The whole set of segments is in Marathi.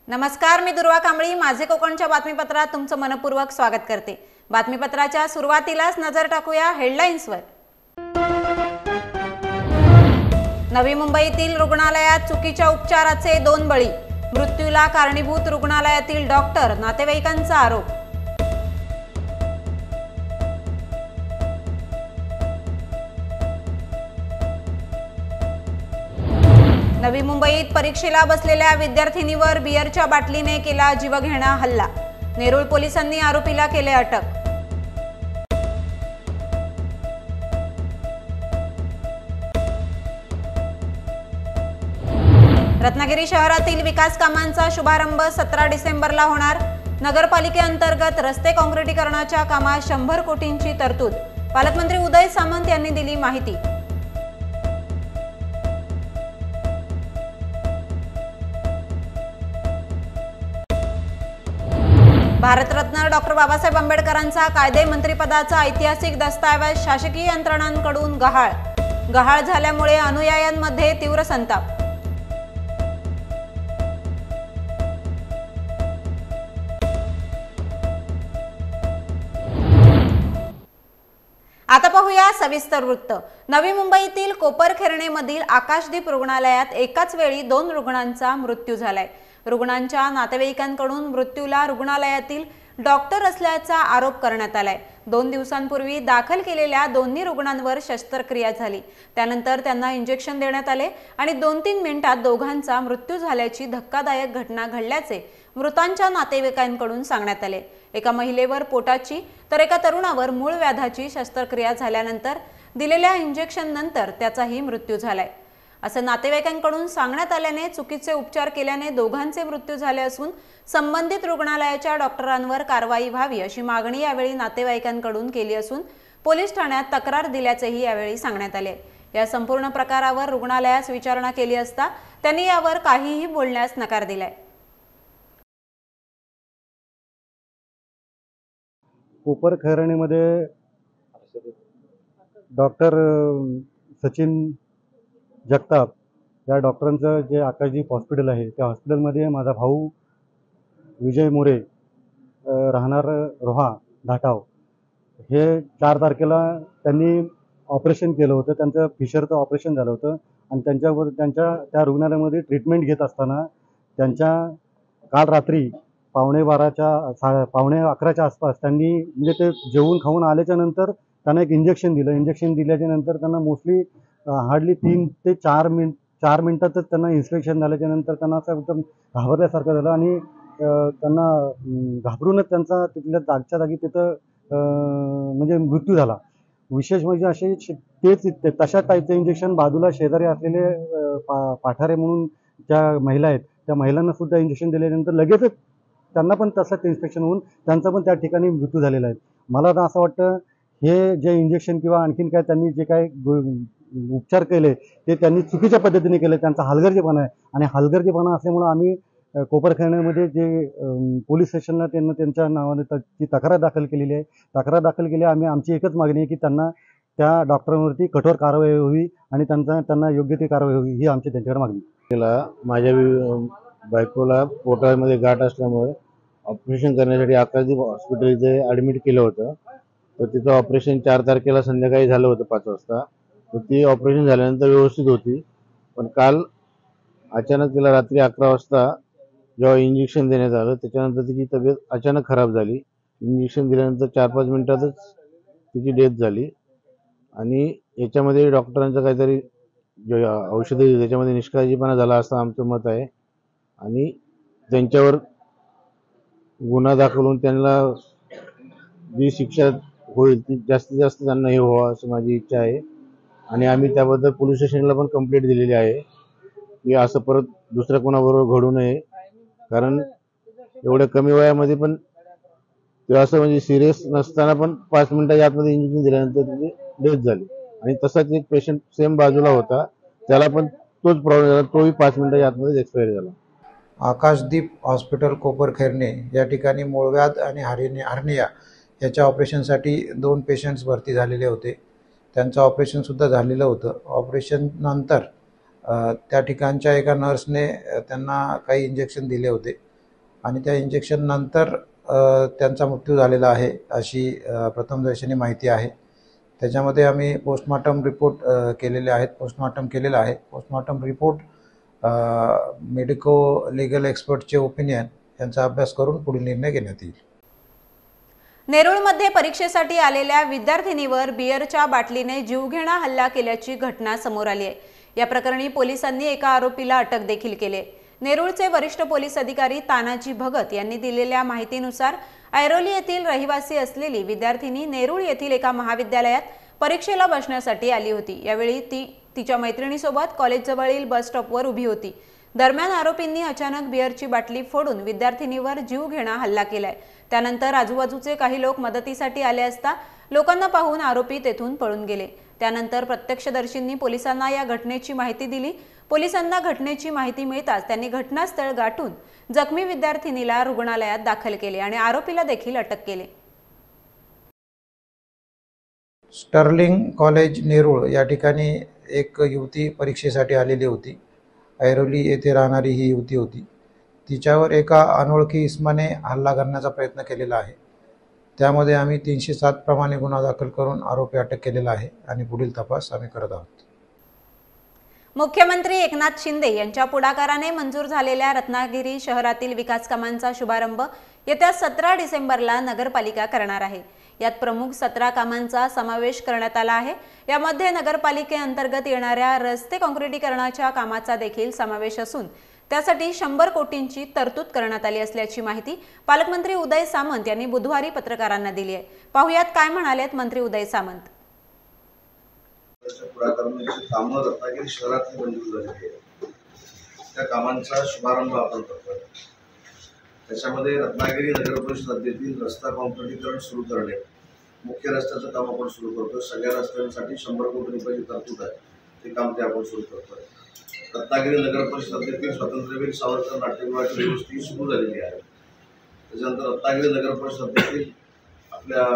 नमस्कार, मी दुर्वा कांबळी माझे कोकणच्या बातमीपत्रात तुमचं मनपूर्वक स्वागत करते। बातमीपत्राच्या सुरुवातीलाच नजर टाकूया हेडलाईन्सवर। नवी मुंबईतील रुग्णालयात चुकीच्या उपचाराचे 2 बळी, मृत्यूला कारणीभूत रुग्णालयातील डॉक्टर, नातेवाईकांचा आरोप। नवी मुंबईत परीक्षेला बसलेल्या विद्यार्थिनीवर बिअरच्या बाटलीने केला जीवघेणा हल्ला, नेरूळ पोलिसांनी आरोपीला केले अटक। रत्नागिरी शहरातील विकास कामांचा शुभारंभ 17 डिसेंबरला होणार। नगरपालिकेअंतर्गत रस्ते काँक्रिटीकरणाच्या कामात 100 कोटींची तरतूद, पालकमंत्री उदय सामंत यांनी दिली माहिती। भारतरत्न डॉक्टर बाबासाहेब आंबेडकरांचा कायदे मंत्रिपदाचा ऐतिहासिक दस्तऐवज शासकीय यंत्रणांकडून गहाळ झाल्यामुळे अनुयायांमध्ये तीव्र संताप। आता पाहूया सविस्तर वृत्त। नवी मुंबईतील कोपरखैरणेमधील आकाशदीप रुग्णालयात एकाच वेळी 2 रुग्णांचा मृत्यू झालाय। रुग्णांच्या नातेवाईकांकडून मृत्यूला रुग्णालयातील डॉक्टर असल्याचा आरोप करण्यात आलाय। 2 दिवसांपूर्वी दाखल केलेल्या दोन्ही रुग्णांवर शस्त्रक्रिया झाली, त्यानंतर त्यांना इंजेक्शन देण्यात आले आणि 2-3 मिनिटात दोघांचा मृत्यू झाल्याची धक्कादायक घटना घडल्याचे मृतांच्या नातेवाईकांकडून सांगण्यात आले। एका महिलेवर पोटाची तर एका तरुणावर मूळ व्याधाची शस्त्रक्रिया झाल्यानंतर दिलेल्या इंजेक्शन नंतर त्याचाही मृत्यू झालाय असं नातेवाईकांकडून सांगण्यात आल्याने चुकीचे उपचार केल्याने दोघांचे मृत्यू झाले असून संबंधित रुग्णालयाच्या डॉक्टरांवर कारवाई व्हावी अशी मागणी यावेळी नातेवाईकांकडून केली असून पोलीस ठाण्यात तक्रार दिल्याचेही यावेळी सांगण्यात आले। या संपूर्ण प्रकारावर रुग्णालयास विचारणा केली असता त्यांनी यावर काहीही बोलण्यास नकार दिलाय। कोपरखैरणेमध्ये डॉक्टर सचिन जगताप या डॉक्टरांचं जे आकाशदीप हॉस्पिटल आहे त्या हॉस्पिटलमध्ये माझा भाऊ विजय मोरे राहणार रोहा धाटाव हे 4 तारखेला त्यांनी ऑपरेशन केलं होतं। त्यांचं फिशरचं ऑपरेशन झालं होतं आणि त्या रुग्णालयामध्ये ट्रीटमेंट घेत असताना त्यांच्या काल रात्री पावणे 11च्या आसपास त्यांनी म्हणजे ते जेवून खाऊन आल्याच्या नंतर त्यांना एक इंजेक्शन दिलं। इंजेक्शन दिल्याच्या नंतर त्यांना मोस्टली हार्डली 3 ते 4 मिनिटातच त्यांना इन्स्पेक्शन झाल्याच्या नंतर त्यांना असं एकदम घाबरल्यासारखं झालं आणि त्यांना घाबरूनच त्यांचा तिथल्या जागच्या जागी तिथं म्हणजे मृत्यू झाला। विशेष म्हणजे असे तशा टाईपचं इंजेक्शन बाजूला शेजारी असलेले पाठारे म्हणून ज्या महिला आहेत त्या महिलांना सुद्धा इंजेक्शन दिल्यानंतर लगेचच त्यांना पण तसंच इन्स्पेक्शन होऊन त्यांचा पण त्या ठिकाणी मृत्यू झालेला आहे। मला तर असं वाटतं हे जे इंजेक्शन किंवा आणखीन काय त्यांनी जे काय उपचार केले ते त्यांनी चुकीच्या पद्धतीने केले, त्यांचा हलगर्जीपणा आहे आणि हलगर्जीपणा असल्यामुळे आम्ही कोपरखैरणेमध्ये जे पोलीस स्टेशनला त्यांच्या नावाने ती तक्रार दाखल केलेली आहे। तक्रार दाखल केली आमची एकच मागणी आहे की त्यांना त्या डॉक्टरांवरती कठोर कारवाई व्हावी आणि त्यांना योग्य ती कारवाई व्हावी ही आमची त्यांच्याकडे मागणी। माझ्या बायकोला पोटामध्ये गाठ असल्यामुळे ऑपरेशन करण्यासाठी आकाशदीप हॉस्पिटल इथे ॲडमिट केलं होतं। तर तिथं ऑपरेशन 4 तारखेला संध्याकाळी झालं होतं 5 वाजता। तर ती ऑपरेशन झाल्यानंतर व्यवस्थित होती, पण काल अचानक तिला रात्री 11 वाजता जेव्हा इंजेक्शन देण्यात आलं त्याच्यानंतर तिची तब्येत अचानक खराब झाली। इंजेक्शन दिल्यानंतर 4-5 मिनिटातच तिची डेथ झाली आणि याच्यामध्ये डॉक्टरांचं काहीतरी जे औषधं त्याच्यामध्ये निष्काळजीपणा झाला असं आमचं मत आहे आणि त्यांच्यावर गुन्हा दाखल होऊन त्यांना जी शिक्षा होईल ती जास्तीत जास्त त्यांना हे व्हावं असं माझी इच्छा आहे आणि आम्ही त्याबद्दल पोलीस स्टेशनला पण कंप्लेंट दिलेली आहे की असं परत दुसऱ्या कोणाबरोबर घडू नये, कारण एवढ्या कमी वयामध्ये पण ते असं म्हणजे सिरियस नसताना पण 5 मिनिटाच्या आतमध्ये इंजेक्शन दिल्यानंतर त्याची डेथ झाली आणि तसाच एक पेशंट सेम बाजूला होता, त्याला पण तोच प्रॉब्लेम झाला, तोही 5 मिनिटाच्या आतमध्ये एक्सपायर झाला। आकाशदीप हॉस्पिटल कोपरखैरणे या ठिकाणी मूळव्याध आणि हर्निया याच्या ऑपरेशनसाठी 2 पेशंट्स भरती झालेले होते। त्यांचं ऑपरेशनसुद्धा झालेलं होतं। ऑपरेशननंतर त्या ठिकाणच्या एका नर्सने त्यांना काही इंजेक्शन दिले होते आणि त्या इंजेक्शन नंतर त्यांचा मृत्यू झालेला आहे अशी प्रथमदर्शनी माहिती आहे। त्याच्यामध्ये आम्ही पोस्टमॉर्टम रिपोर्ट केलेला आहे। पोस्टमॉर्टम रिपोर्ट मेडिको लीगल एक्सपर्टचे ओपिनियन यांचा अभ्यास करून पुढील निर्णय घेण्यात येईल। नेरूळमध्ये परीक्षेसाठी आलेल्या विद्यार्थिनीवर बिअरच्या बाटलीने जीवघेणा हल्ला केल्याची घटना समोर आली आहे। या प्रकरणी पोलिसांनी एका आरोपीला अटक देखील केली आहे। नेरूळचे वरिष्ठ पोलीस अधिकारी तानाजी भगत यांनी दिलेल्या माहितीनुसार ऐरोली येथील रहिवासी असलेली विद्यार्थिनी नेरूळ येथील एका महाविद्यालयात परीक्षेला बसण्यासाठी आली होती। यावेळी ती तिच्या मैत्रिणीसोबत कॉलेजजवळील बस स्टॉपवर उभी होती। दरम्यान आरोपींनी अचानक बिअरची बाटली फोडून विद्यार्थिनीवर जीवघेणा हल्ला केलाय। त्यानंतर आजूबाजूचे काही लोक मदतीसाठी आले असता लोकांना पाहून आरोपी तेथून पळून गेले। त्यानंतर प्रत्यक्षदर्शींनी पोलिसांना या घटनेची माहिती दिली। पोलिसांना घटनेची माहिती मिळताच त्यांनी घटनास्थळ गाठून जखमी विद्यार्थिनीला रुग्णालयात दाखल केले आणि आरोपीला देखील अटक केली। स्टर्लिंग कॉलेज नेरूळ या ठिकाणी एक युवती परीक्षेसाठी आलेली होती। ऐरोली येथे राहणारी ही युवती होती। तिच्यावर एका अनोळखी इसमाने हल्ला करण्याचा प्रयत्न केलेला आहे। त्यामध्ये आम्ही 307 प्रमाणे गुन्हा दाखल करून आरोपी अटक केलेला आहे आणि पुढील तपास आम्ही करत आहोत। मुख्यमंत्री एकनाथ शिंदे यांच्या पुढाकाराने मंजूर झालेल्या रत्नागिरी शहरातील विकास कामांचा शुभारंभ येत्या 17 डिसेंबरला नगरपालिका करणार आहे। यात प्रमुख 17 कामांचा समावेश करण्यात आला आहे। यामध्ये नगरपालिकेअंतर्गत येणाऱ्या रस्ते काँक्रिटीकरणाच्या कामाचा देखील समावेश असून त्यासाठी 100 कोटींची तरतूद करण्यात आली असल्याची माहिती पालकमंत्री उदय सामंत यांनी बुधवारी पत्रकारांना दिली आहे। पाहुयात काय म्हणालेत मंत्री उदय सामंत। कामं रत्नागिरी शहरातली मंजूर झालेली आहे, त्या कामांचा शुभारंभ आपण करतोय। त्याच्यामध्ये रत्नागिरी नगर परिषद हद्दीतील रस्ता काँक्रिटीकरण सुरू करणे, मुख्य रस्त्याचं काम आपण सुरू करतोय। सगळ्या रस्त्यांसाठी 100 कोटी रुपयाची तरतूद आहे, ते काम ते आपण सुरू करतोय। रत्नागिरी नगर परिषद हद्दीतील स्वातंत्र्यवीर सावरकर नाट्यगृहाची दुरुस्ती सुरू झालेली आहे। त्याच्यानंतर रत्नागिरी नगर परिषद हद्दीतील आपल्या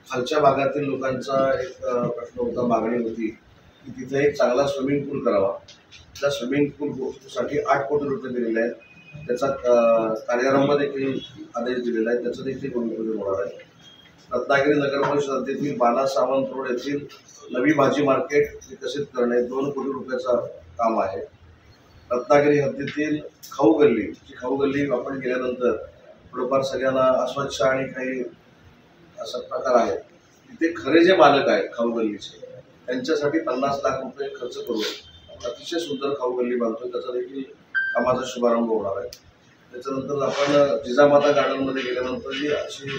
खालच्या भागातील लोकांचा एक प्रश्न होता, मागणी होती की तिथे एक चांगला स्विमिंग पूल करावा। त्या स्विमिंग पूलसाठी 8 कोटी रुपये दिलेले आहेत। त्याचा कार्यारंभ देखील आदेश दिलेला आहे, त्याचं देखील भूमिपूजन होणार आहे। रत्नागिरी नगर परिषद हद्दीतील बाला सावंत रोड येथील नवी भाजी मार्केट विकसित करणे 2 कोटी रुपयाचा काम आहे। रत्नागिरी हद्दीतील खाऊ गल्ली आपण गेल्यानंतर थोडंफार सगळ्यांना अस्वच्छ आणि काही असा प्रकार आहे, तिथे खरे जे मालक आहेत खाऊ गल्लीचे त्यांच्यासाठी 50 लाख रुपये खर्च करून अतिशय सुंदर खाऊ गल्ली बांधतोय, त्याचा देखील कामाचा शुभारंभ होणार आहे। त्याच्यानंतर आपण जिजामाता गार्डनमध्ये गेल्यानंतर जी अशी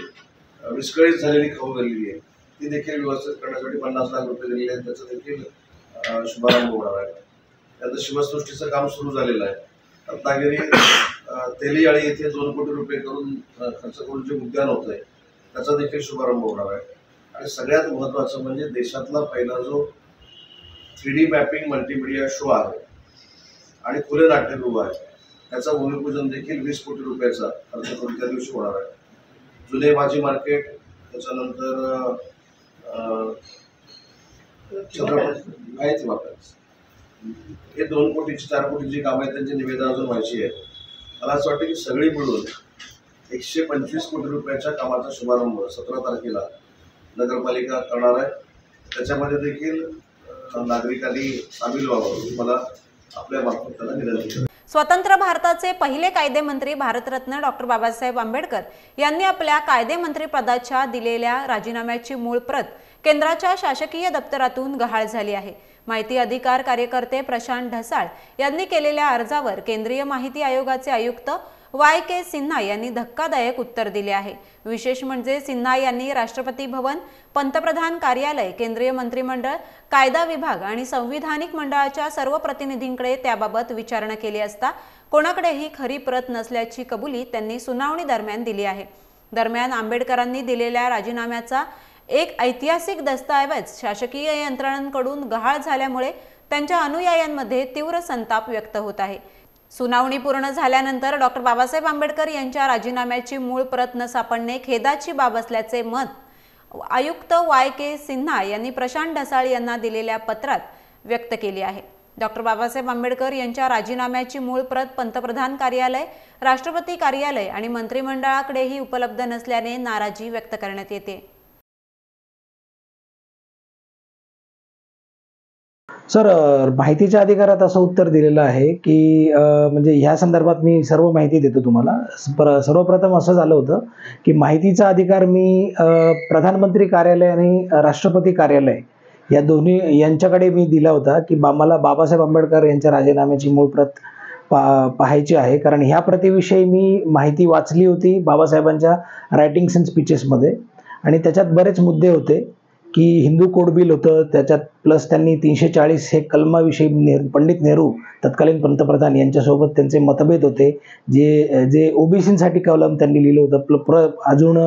विस्कळीत झालेली खाऊ गल्ली आहे ती देखील व्यवस्थित करण्यासाठी 50 लाख रुपये दिलेले आहेत, त्याचा देखील शुभारंभ होणार आहे। त्यानंतर शिवसृष्टीचं काम सुरू झालेलं आहे। रत्नागिरी तेलियाळी येथे 2 कोटी रुपये करून खर्च करून जे उद्यान होत आहे त्याचा देखील शुभारंभ होणार आहे। आणि सगळ्यात महत्त्वाचं म्हणजे देशातला पहिला जो 3D मॅपिंग मल्टीमीडिया शो आहे आणि खुले नाट्यगृह आहे त्याचं भूमिपूजन देखील 20 कोटी रुपयाचा खर्च करून त्या दिवशी होणार आहे। जुने भाजी मार्केट, त्याच्यानंतर छत्रपती आहेच वापस हे 2 कोटीची 4 कोटीची कामं आहेत, त्यांची निवेदन अजून व्हायची आहे। मला असं वाटतं की सगळी मिळून 125 कोटी रुपयाच्या कामाचा शुभारंभ 17 तारखेला नगरपालिका करणार आहे। त्याच्यामध्ये देखील नागरिकांनी सामील व्हावं मला आपल्या मार्फत त्यांना विनंती करतो। स्वतंत्र भारताचे पहिले कायदेमंत्री भारतरत्न डॉक्टर बाबासाहेब आंबेडकर यांनी आपल्या कायदेमंत्री पदाच्या दिलेल्या राजीनाम्याची मूळ प्रत केंद्राच्या शासकीय दप्तरातून गहाळ झाली आहे। माहिती अधिकार कार्यकर्ते प्रशांत ढसाळ यांनी केलेल्या अर्जावर केंद्रीय माहिती आयोगाचे आयुक्त YK सिन्हा यांनी धक्कादायक उत्तर दिले आहे। विशेष म्हणजे सिन्हा यांनी राष्ट्रपती भवन, पंतप्रधान कार्यालय, केंद्रीय मंत्रिमंडळ, कायदा विभाग आणि संविधानिक मंडळाच्या सर्व प्रतिनिधींकडे त्याबाबत विचारणा केली असता कोणाकडेही खरी प्रत नसल्याची कबुली त्यांनी सुनावणी दरम्यान दिली आहे। दरम्यान आंबेडकरांनी दिलेल्या राजीनाम्याचा एक ऐतिहासिक दस्तऐवज शासकीय यंत्रणांकडून गहाळ झाल्यामुळे त्यांच्या अनुयायांमध्ये तीव्र संताप व्यक्त होत आहे। सुनावणी पूर्ण झाल्यानंतर डॉक्टर बाबासाहेब आंबेडकर यांच्या राजीनाम्याची मूळ प्रत न सापडणे खेदाची बाब असल्याचे मत आयुक्त YK सिन्हा यांनी प्रशांत ढसाळ यांना दिलेल्या पत्रात व्यक्त केले आहे। डॉक्टर बाबासाहेब आंबेडकर यांच्या राजीनाम्याची मूळ प्रत पंतप्रधान कार्यालय, राष्ट्रपती कार्यालय आणि मंत्रिमंडळाकडेही उपलब्ध नसल्याने नाराजी व्यक्त करण्यात येते। सर, माहितीच्या अधिकारात असं उत्तर दिलेलं आहे की म्हणजे ह्या संदर्भात मी सर्व माहिती देतो तुम्हाला। सर्वप्रथम असं झालं होतं की माहितीचा अधिकार मी प्रधानमंत्री कार्यालय आणि राष्ट्रपती कार्यालय या दोन्ही यांच्याकडे मी दिला होता की मला बाबासाहेब आंबेडकर यांच्या राजीनाम्याची मूळ प्रत पाहायची आहे, कारण ह्या प्रतीविषयी मी माहिती वाचली होती बाबासाहेबांच्या रायटिंग्स अँड स्पीचेसमध्ये आणि त्याच्यात बरेच मुद्दे होते की हिंदू कोड बिल होतं, त्याच्यात प्लस त्यांनी 340 हे कलमाविषयी पंडित नेहरू तत्कालीन पंतप्रधान यांच्यासोबत त्यांचे मतभेद होते, जे ओबीसीसाठी कलम त्यांनी लिहिलं होतं। अजून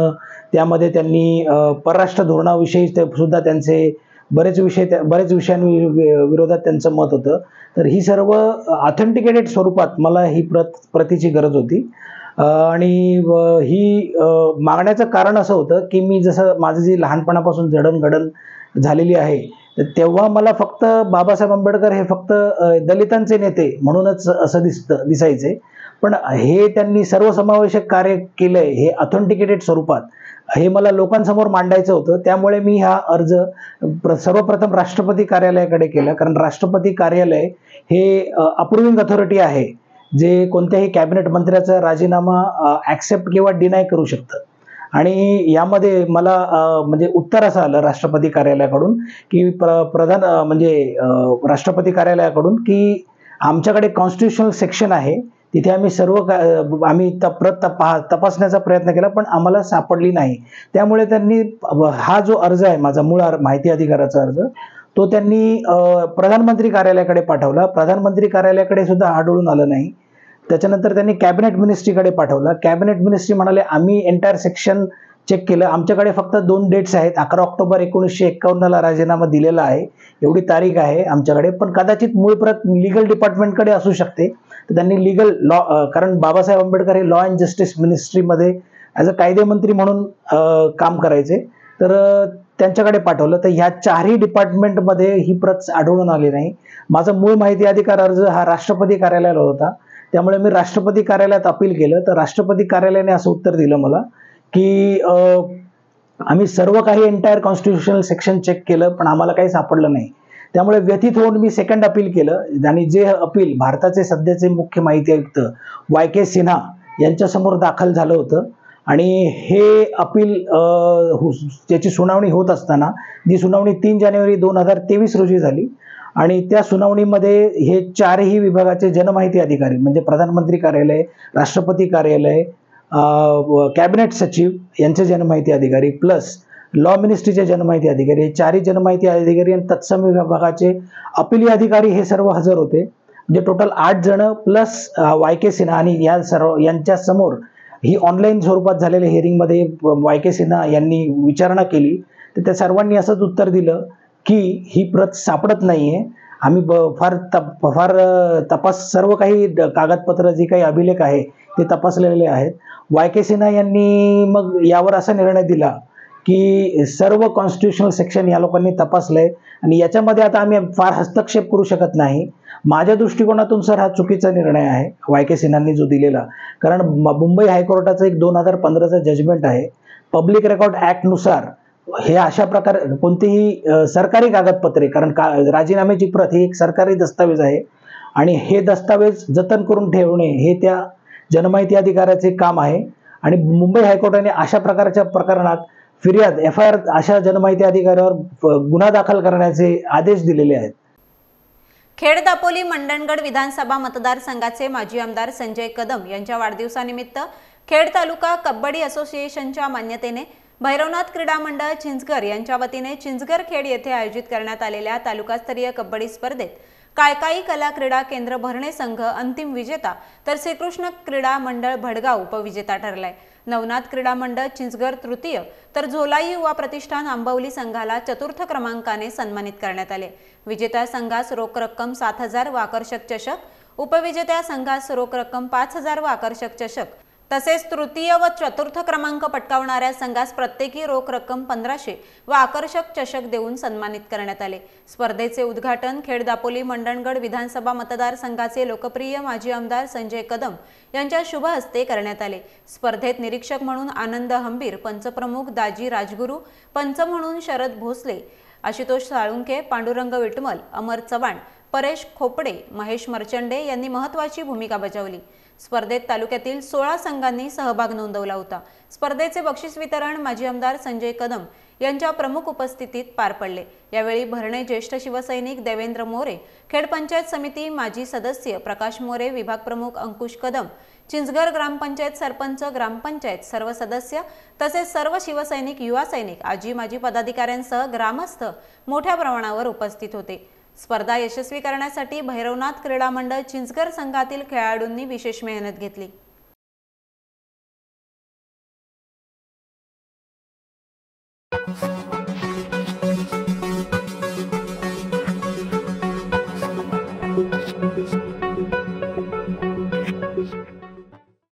त्यामध्ये त्यांनी परराष्ट्र धोरणाविषयी सुद्धा त्यांचे बरेच विषयांविरोधात त्यांचं मत होतं। तर ही सर्व ऑथेंटिकेटेड स्वरूपात मला ही प्रतीची गरज होती आणि ही मागण्याचं कारण असं होतं की मी जसं माझं जी लहानपणापासून जडणघडण झालेली आहे, तर तेव्हा मला फक्त बाबासाहेब आंबेडकर हे फक्त दलितांचे नेते म्हणूनच असं दिसायचे, पण हे त्यांनी सर्वसमावेशक कार्य केलंय हे ऑथेंटिकेटेड स्वरूपात हे मला लोकांसमोर मांडायचं होतं। त्यामुळे मी हा अर्ज सर्वप्रथम राष्ट्रपती कार्यालयाकडे केला, कारण राष्ट्रपती कार्यालय हे अप्रूव्हिंग अथॉरिटी आहे, जे कोणत्याही कॅबिनेट मंत्र्याचा राजीनामा ॲक्सेप्ट किंवा डिनाय करू शकतं। आणि यामध्ये मला म्हणजे उत्तर असं आलं राष्ट्रपती कार्यालयाकडून की राष्ट्रपती कार्यालयाकडून की आमच्याकडे कॉन्स्टिट्युशनल सेक्शन आहे, तिथे आम्ही प्रत तपासण्याचा प्रयत्न केला पण आम्हाला सापडली नाही। त्यामुळे त्यांनी हा जो अर्ज आहे माझा मूळ माहिती अधिकाराचा अर्ज तो त्यांनी प्रधानमंत्री कार्यालयाकडे पाठवला। प्रधानमंत्री कार्यालयाकडे सुद्धा आढळून आलं नाही। त्याच्यानंतर त्यांनी कॅबिनेट मिनिस्ट्रीकडे पाठवला। कॅबिनेट मिनिस्ट्री म्हणाले आम्ही एंटायर सेक्शन चेक केलं, आमच्याकडे फक्त 2 डेट्स आहेत, 11 ऑक्टोबर 1951ला राजीनामा दिलेला आहे, एवढी तारीख आहे आमच्याकडे, पण कदाचित मूळ प्रत लीगल डिपार्टमेंटकडे असू शकते। तर त्यांनी लीगल लॉ, कारण बाबासाहेब आंबेडकर हे लॉ अँड जस्टिस मिनिस्ट्रीमध्ये ॲज अ कायदेमंत्री म्हणून काम करायचे, तर त्यांच्याकडे पाठवलं। तर ह्या 4ही डिपार्टमेंटमध्ये ही प्रत आढळून आली नाही। माझा मूळ माहिती अधिकार अर्ज हा राष्ट्रपती कार्यालयाला होता, त्यामुळे मी राष्ट्रपती कार्यालयात अपील केलं। तर राष्ट्रपती कार्यालयाने असं उत्तर दिलं मला की आम्ही सर्व काही एंटायर कॉन्स्टिट्युशनल सेक्शन चेक केलं पण आम्हाला काही सापडलं नाही। त्यामुळे व्यथित होऊन मी सेकंड अपील केलं आणि जे अपील भारताचे सध्याचे मुख्य माहिती आयुक्त YK सिन्हा यांच्यासमोर दाखल झालं होतं आणि हे अपील त्याची सुनावणी होत असताना, जी सुनावणी 3 जानेवारी 2023 रोजी झाली आणि त्या सुनावणीमध्ये हे 4ही विभागाचे जनमाहिती अधिकारी म्हणजे प्रधानमंत्री कार्यालय, राष्ट्रपती कार्यालय, कॅबिनेट सचिव यांचे जनमाहिती अधिकारी प्लस लॉ मिनिस्ट्रीचे जनमाहिती अधिकारी, हे 4ही जनमाहिती अधिकारी आणि तत्सम विभागाचे अपीली अधिकारी हे सर्व हजर होते। म्हणजे टोटल 8 जण प्लस YK सिन्हा आणि यांच्या समोर ही ऑनलाईन स्वरूपात झालेल्या हिअरिंगमध्ये YK सिन्हा यांनी विचारणा केली। तर त्या सर्वांनी असंच उत्तर दिलं की ही प्रत सापडत नाहीये, आम्ही फार तपास सर्व काही कागदपत्र जे काही अभिलेख आहे ते तपासलेले आहेत। YK सिन्हा यांनी मग यावर असा निर्णय दिला की सर्व कॉन्स्टिट्युशनल सेक्शन या लोकांनी तपासलंय आणि याच्यामध्ये आता आम्ही फार हस्तक्षेप करू शकत नाही। माझ्या दृष्टिकोनातून सर हा चुकीचा निर्णय आहे YK सिन्हांनी जो दिलेला, कारण मुंबई हायकोर्टाचं एक 2015चं जजमेंट आहे, पब्लिक रेकॉर्ड ॲक्टनुसार हे अशा प्रकारे कोणतेही सरकारी कागदपत्रे, कारण राजीनाम्याची प्रत ही एक सरकारी दस्तावेज आहे आणि हे दस्तावेज जतन करून ठेवणे हे त्या जनमाहिती अधिकाराचे काम आहे आणि मुंबई हायकोर्टाने अशा प्रकारच्या प्रकरणात फिर्याद FIR अशा जनमाहिती अधिकाऱ्यावर गुन्हा दाखल करण्याचे आदेश दिलेले आहेत। खेड दापोली मंडणगड विधानसभा मतदारसंघाचे माजी आमदार संजय कदम यांच्या वाढदिवसानिमित्त खेड तालुका कबड्डी असोसिएशनच्या मान्यतेने भैरवनाथ क्रीडा मंडळ चिंचघर यांच्या वतीने चिंचघर खेड येथे आयोजित करण्यात आलेल्या तालुकास्तरीय कबड्डी स्पर्धेत कायकाई कला क्रीडा केंद्र भरणे संघ अंतिम विजेता, तर श्रीकृष्ण क्रीडा मंडळ भडगाव उपविजेता ठरलाय। नवनाथ क्रीडा मंडळ चिंचघर तृतीय, तर झोलाई युवा प्रतिष्ठान आंबवली संघाला चतुर्थ क्रमांकाने सन्मानित करण्यात आले। विजेत्या संघास रोख रक्कम 7,000 व आकर्षक चषक, उपविजेत्या संघास रोख रक्कम 5,000 व आकर्षक चषक, तसेच तृतीय व चतुर्थ क्रमांक पटकावणाऱ्या संघास प्रत्येकी रोख रक्कम 1500 व आकर्षक चषक देऊन सन्मानित करण्यात आले। स्पर्धेचे उद्घाटन खेड दापोली मंडणगड विधानसभा मतदारसंघाचे लोकप्रिय माजी आमदार संजय कदम यांच्या शुभ हस्ते करण्यात आले। स्पर्धेत निरीक्षक म्हणून आनंद हंबीर, पंचप्रमुख दाजी राजगुरू, पंच म्हणून शरद भोसले, आशुतोष साळुंखे, पांडुरंग विटमल, अमर चव्हाण, परेश खोपडे, महेश मर्चंडे यांनी महत्त्वाची भूमिका बजावली। स्पर्धेत तालुक्यातील 16 संघांनी सहभाग नोंदवला होता। स्पर्धेचे बक्षीस वितरण माजी आमदार संजय कदम यांच्या प्रमुख उपस्थितीत पार पडले। यावेळी भरणे ज्येष्ठ शिवसैनिक देवेंद्र मोरे, खेड पंचायत समिती माजी सदस्य प्रकाश मोरे, विभाग प्रमुख अंकुश कदम, चिंचघर ग्रामपंचायत सरपंच, ग्रामपंचायत सर्व सदस्य तसेच सर्व शिवसैनिक, युवा सैनिक, आजी माजी पदाधिकाऱ्यांसह ग्रामस्थ मोठ्या प्रमाणावर उपस्थित होते। स्पर्धा यशस्वी करण्यासाठी भैरवनाथ क्रीडा मंडळ चिंचघर संघातील खेळाडूंनी विशेष मेहनत घेतली।